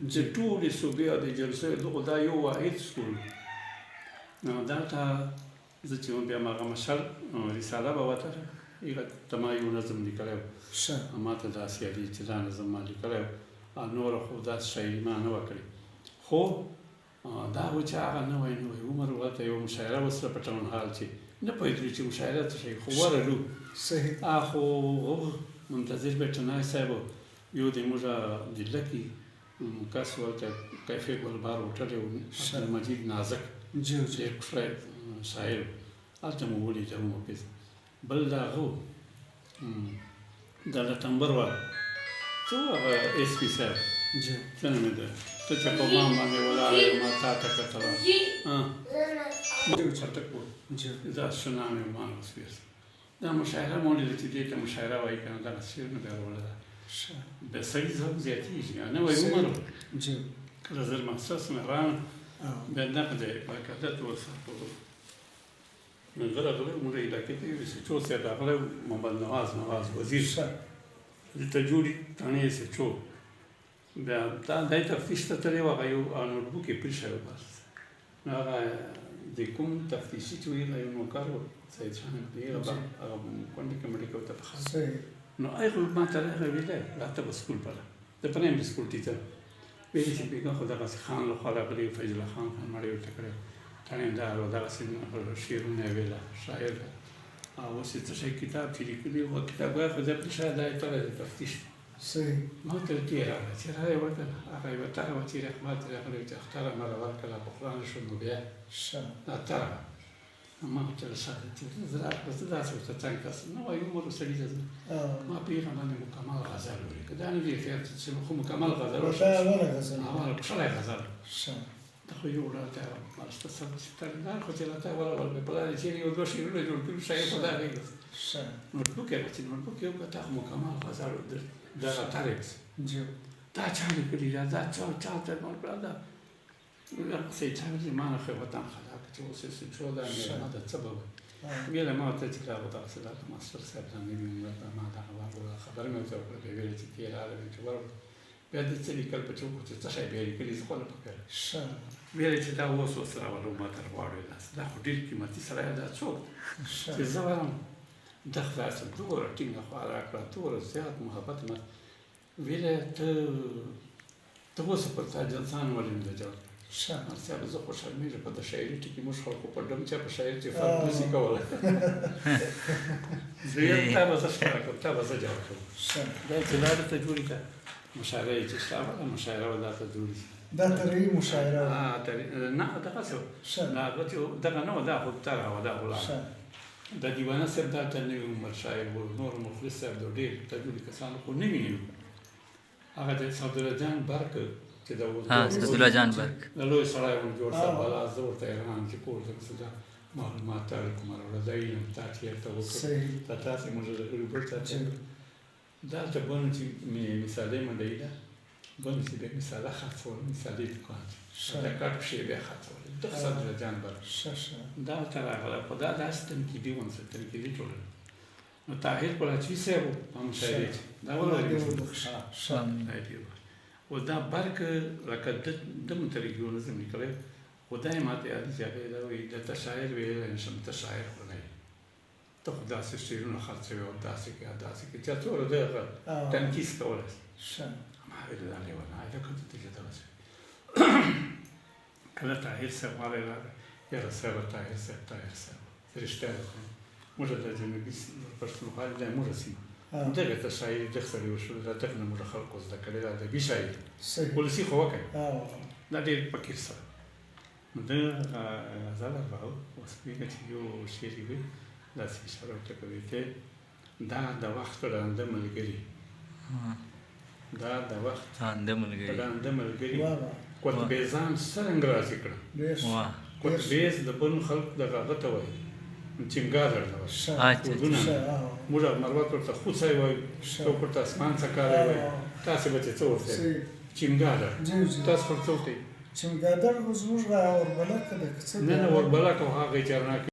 چې ټولې صوبې او د جلسې دغه دا یو واحد سکول نو دلته زه چې وم بیا هماغه مشر رساله به ورته هغه ته ما یو نظم لیکلی و ما ته داسې یادېږي چې دا نظم ما لیکلی و نوره خو داسې شاعري ما نه وه کړې خو دا و چې هغه نوی عمر ورته یوه مشاعره وسله په ټاون هال چې نه پوهېدلو چې مشاعره څه شی خو ورغلو خو منتظر بیټنای صاحب یو د موږ ضلع کې کس ورته کیفې ګلبار هوټل یو مجید نازک ډېر کوشلی شاعر هلته مو ولیده مو بل د هغه و د لټمبر والا څه و هغه ایس پي صاحب څه نومېده ته چې په ما باندې ولاړه یې ما تا ته کتله چټک و دا ښه نام یې ما اوسپېڅ دا مشاعره مو ولیده چې دې ته مشاعره وایي که نه دغه شعر مې درلوده ده د سړي ذوق زیاتېږي نوی عمر کله زر محسوس مهران بیا نقد باقاعده طور سره هغه راغلی موږ علاقې ته یو سچو صاحب راغلی محمد نواز وزیر دلته جوړي تڼۍ سچو بیا دی تفتیش ته تللی و هغه یو نوټبوک یې پرې شوی بس نو هغه د کوم تفتیشي چې و هغه یو نوکر و سید شاه هغه کونډې کمیټې کې ورته په خاص نو هغه ما ته راغی ویلی راته به سکول پله د پرایمري سکول ټیچر ویلي چې بېګا خو دغسې خان لخوا راغلی فیض الله خان مړی ورته کړی تڼېندار و دغسې شعرونه یې ویله شاعر او اوس یې څه شی کتاب چې لیکلي و کتابګر خو زه پرې شاید دا یې تړلی د تفتیش ما ورته ټی راغله چې را یې وکړه هغه یوه تړه وه چې اخبار ته راغلی چې اختره مه راورکړله پخلا نه شو نو بیا دا تړه ما ورته ښه ده چې زه داسې ورته څنګ کس نوی عمر سړي ته ما په هغه باندې مکمل غزل ولیکه دا نه دي خیر چې خو مکمل غزل اوله کښلی غزل دا خو یو راته مرسته سم چې تړندار خو چې راته ورغل مې په لارې چېرې یو دوه شعرونه جوړ کړي شاید په دغه یې نوټبوک یې چې نوټبوک یې وکړه خو مکمل غزل دغه تاریخ دا چا لیکلي ده دا چا ته مړ کړه دا سید صاحب چې ما نه خو وطن خلاق چې اوس یې سوچو دا ما ته څه به وایي ویله ما ورته چې راغله دغسې دلته ماسټر صاحب زمې ما دغه ورغله خبره مې ورته وکړه بیا ویلې چې تې راغلی چې ورغله بیا د څه لیکل په چوکو چې څه شی بیا لیکلي زه خو نه پکړم ویلې چې دا اوس راولو ما ته غواړې داسې دا خو ډېر قیمتي سړی دا څوک چې زه ورم ده خلاصه دومره ټینګه خوا راکړه دومره زیات محبت مه ویلې ته اوس پر تا جلسان ولې نه ده جوړ صاحب زه خو شرمېږم په د شاعري ټکي موږ خلکو په ډم چا په شاعر چې فرق نشي کولی زه یم تا به زه ښکاره کړم تا به زه جوړ کړم دا چې دا درته جوړي که مشاعره یې چې شته وله مشاعره به درته جوړي دا طبیعي مشاعره وه نه دغسې وه دغه نه وه دا خو طرحه وه دا ولاړه د دیوانه صاحب دا ته نوي عمر شاعر و نور مخلص صاحب د ډېر تجربې کسانو خو نوي یو هغه د سعدالله جان برک چې د سعدالله جان برک د لوی سړی و جوړ صاحب والا زه ورته حیران چې کور ته څه دا معلومات اړ کومه راوړه دا یم تا چېرته وکړه دا تاسې موږ غړي بل ته دلته بڼو چې مثالۍ منډوي ده بڼو چې بیا مثاله خرڅول مثالۍ دکان د کټ پښې بیا خرڅول دغه سعدالله جان برک دا ورته راغله خو دا داسې تنقیدي ونڅه تنقیدي ټولنه نو طاهر قلاچي صاحب و په مشاعرې کې دا ولري و دا برک لکه ده مو ته یو نظم لیکلی خو دا یې ما ته یاد چې هغه یې دا وایي درته شاعر ویلی نه شم ته شاعر خو نه یې ته خو داسې شعرونه خرڅوې او داسې کې داسې کې چا څومره دغه تنقیس کولی شي ما ویل دا لیونی ده که ته چې دغسې کله طاهر صاحب والی راغی یاره صاحبه طاهر صاحب زه رښتیا درته موږ د جنوبي پښتونخوا دی موږ سیمه دغه ته شاعري دغه سړي وشول دا دغه نه موږ خلکو زده کړې ده ادبي شاعري ولسي خو وکړي دا ډېر فقیر سره نو ده غزل راغله اوس پوهېږه چې یو شعر یې وي داسې اشاره ورته کوي چې دا د وخت ړانده ملګري دا د وخت ړانده ملګري قطبیزان څرنګه راضي کړه قطبیز د بنو خلکو دغه هغه ته وایي چنګادر ته وایي اردونه موږ مروت ورته خوڅی وایو څوک ورته اسمان څکاری وایي تاسې به چې څه ورته چنګادر تاسو ورته څه ورته چنګادر خو زموږ را اوربلکه ده که څه نه نه اوربلکه خو هغه یې چارناکې